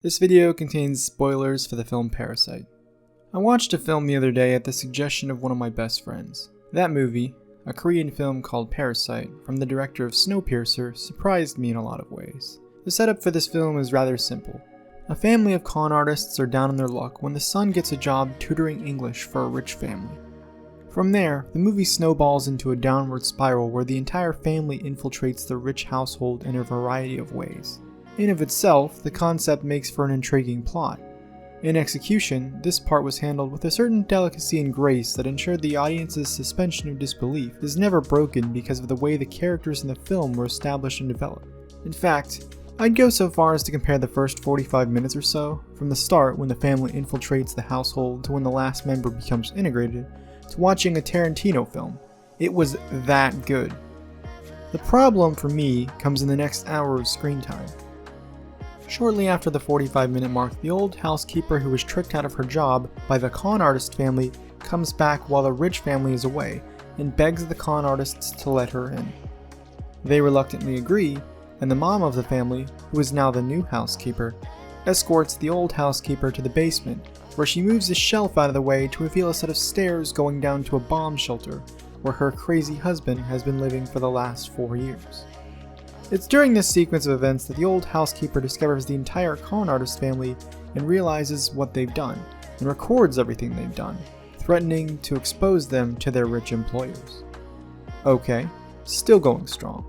This video contains spoilers for the film Parasite. I watched a film the other day at the suggestion of one of my best friends. That movie, a Korean film called Parasite from the director of Snowpiercer, surprised me in a lot of ways. The setup for this film is rather simple. A family of con artists are down on their luck when the son gets a job tutoring English for a rich family. From there, the movie snowballs into a downward spiral where the entire family infiltrates the rich household in a variety of ways. In of itself, the concept makes for an intriguing plot. In execution, this part was handled with a certain delicacy and grace that ensured the audience's suspension of disbelief is never broken because of the way the characters in the film were established and developed. In fact, I'd go so far as to compare the first 45 minutes or so, from the start when the family infiltrates the household to when the last member becomes integrated, to watching a Tarantino film. It was that good. The problem for me comes in the next hour of screen time. Shortly after the 45-minute mark, the old housekeeper who was tricked out of her job by the con artist family comes back while the rich family is away and begs the con artists to let her in. They reluctantly agree, and the mom of the family, who is now the new housekeeper, escorts the old housekeeper to the basement, where she moves a shelf out of the way to reveal a set of stairs going down to a bomb shelter where her crazy husband has been living for the last 4 years. It's during this sequence of events that the old housekeeper discovers the entire con artist family and realizes what they've done, and records everything they've done, threatening to expose them to their rich employers. Okay, still going strong.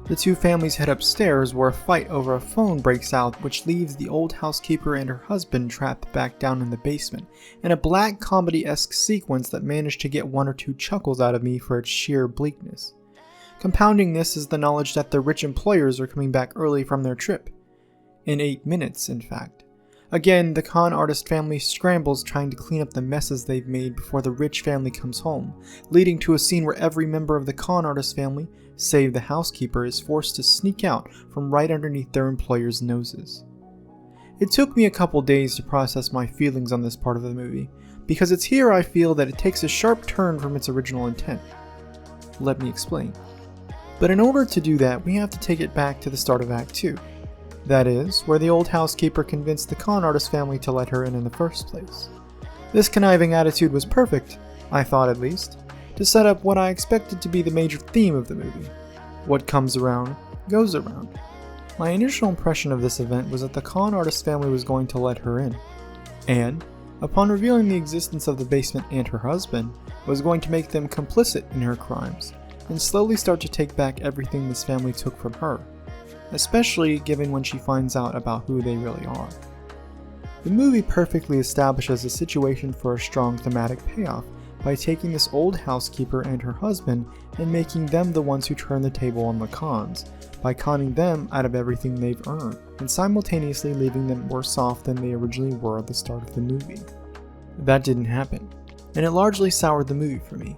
The two families head upstairs where a fight over a phone breaks out, which leaves the old housekeeper and her husband trapped back down in the basement, in a black comedy-esque sequence that managed to get 1 or 2 chuckles out of me for its sheer bleakness. Compounding this is the knowledge that the rich employers are coming back early from their trip. In 8 minutes, in fact. Again, the con artist family scrambles trying to clean up the messes they've made before the rich family comes home, leading to a scene where every member of the con artist family, save the housekeeper, is forced to sneak out from right underneath their employers' noses. It took me a couple days to process my feelings on this part of the movie, because it's here I feel that it takes a sharp turn from its original intent. Let me explain. But in order to do that, we have to take it back to the start of Act 2. That is, where the old housekeeper convinced the con artist family to let her in the first place. This conniving attitude was perfect, I thought at least, to set up what I expected to be the major theme of the movie. What comes around, goes around. My initial impression of this event was that the con artist family was going to let her in, and, upon revealing the existence of the basement and her husband, was going to make them complicit in her crimes, and slowly start to take back everything this family took from her, especially given when she finds out about who they really are. The movie perfectly establishes a situation for a strong thematic payoff by taking this old housekeeper and her husband and making them the ones who turn the table on the cons, by conning them out of everything they've earned, and simultaneously leaving them worse off than they originally were at the start of the movie. That didn't happen, and it largely soured the movie for me.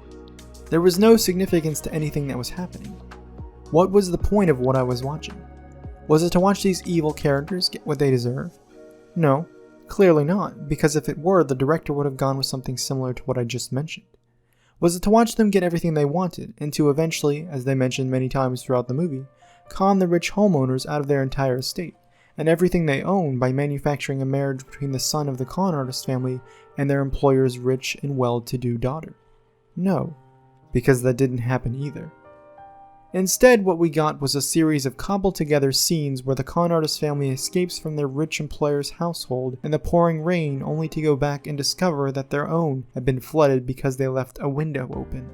There was no significance to anything that was happening. What was the point of what I was watching? Was it to watch these evil characters get what they deserve? No, clearly not, because if it were, the director would have gone with something similar to what I just mentioned. Was it to watch them get everything they wanted, and to eventually, as they mentioned many times throughout the movie, con the rich homeowners out of their entire estate, and everything they own by manufacturing a marriage between the son of the con artist family and their employer's rich and well-to-do daughter? No, because that didn't happen either. Instead, what we got was a series of cobbled-together scenes where the con artist family escapes from their rich employer's household in the pouring rain only to go back and discover that their own had been flooded because they left a window open.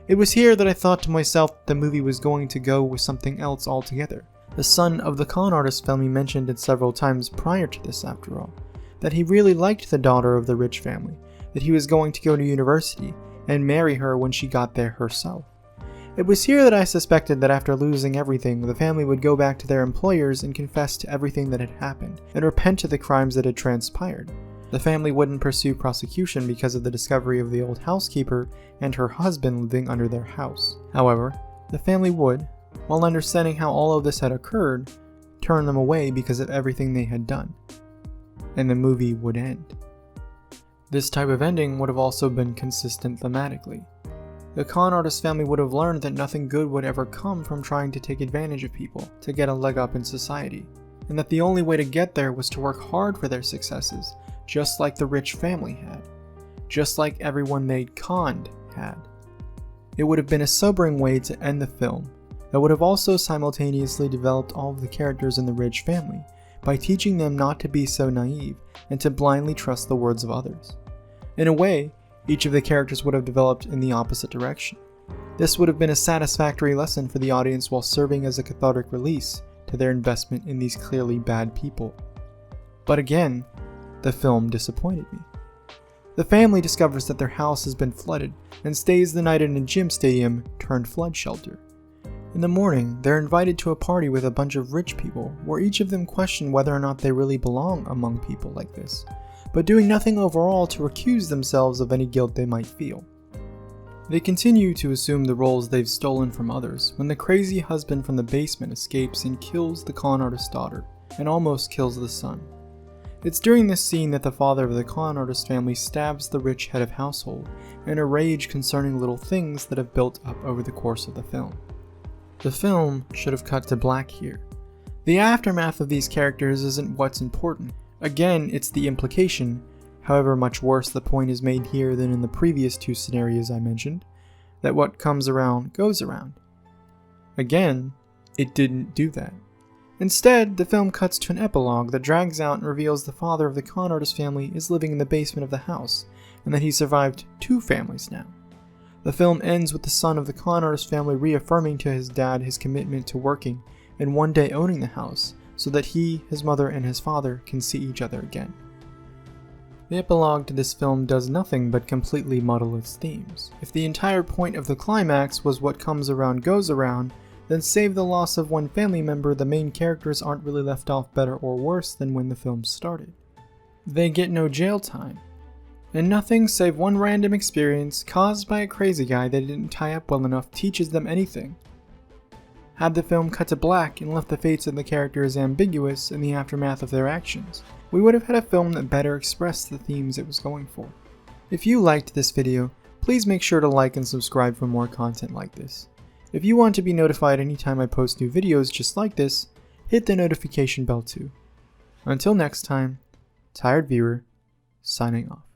It was here that I thought to myself the movie was going to go with something else altogether. The son of the con artist family mentioned it several times prior to this, after all, that he really liked the daughter of the rich family, that he was going to go to university and marry her when she got there herself. It was here that I suspected that after losing everything, the family would go back to their employers and confess to everything that had happened, and repent to the crimes that had transpired. The family wouldn't pursue prosecution because of the discovery of the old housekeeper and her husband living under their house. However, the family would, while understanding how all of this had occurred, turn them away because of everything they had done. And the movie would end. This type of ending would have also been consistent thematically. The con artist family would have learned that nothing good would ever come from trying to take advantage of people to get a leg up in society, and that the only way to get there was to work hard for their successes, just like the rich family had, just like everyone they conned had. It would have been a sobering way to end the film that would have also simultaneously developed all of the characters in the rich family by teaching them not to be so naive and to blindly trust the words of others. In a way, each of the characters would have developed in the opposite direction. This would have been a satisfactory lesson for the audience while serving as a cathartic release to their investment in these clearly bad people. But again, the film disappointed me. The family discovers that their house has been flooded and stays the night in a gym stadium turned flood shelter. In the morning, they're invited to a party with a bunch of rich people where each of them question whether or not they really belong among people like this, but doing nothing overall to accuse themselves of any guilt they might feel. They continue to assume the roles they've stolen from others when the crazy husband from the basement escapes and kills the con artist's daughter, and almost kills the son. It's during this scene that the father of the con artist family stabs the rich head of household in a rage concerning little things that have built up over the course of the film. The film should have cut to black here. The aftermath of these characters isn't what's important. Again, it's the implication, however much worse the point is made here than in the previous two scenarios I mentioned, that what comes around goes around. Again, it didn't do that. Instead, the film cuts to an epilogue that drags out and reveals the father of the con artist family is living in the basement of the house, and that he survived 2 families now. The film ends with the son of the con artist family reaffirming to his dad his commitment to working and one day owning the house, so that he, his mother, and his father can see each other again. The epilogue to this film does nothing but completely muddle its themes. If the entire point of the climax was what comes around goes around, then save the loss of one family member, the main characters aren't really left off better or worse than when the film started. They get no jail time, and nothing save one random experience caused by a crazy guy they didn't tie up well enough teaches them anything. Had the film cut to black and left the fates of the characters ambiguous in the aftermath of their actions, we would have had a film that better expressed the themes it was going for. If you liked this video, please make sure to like and subscribe for more content like this. If you want to be notified anytime I post new videos just like this, hit the notification bell too. Until next time, Tired Viewer, signing off.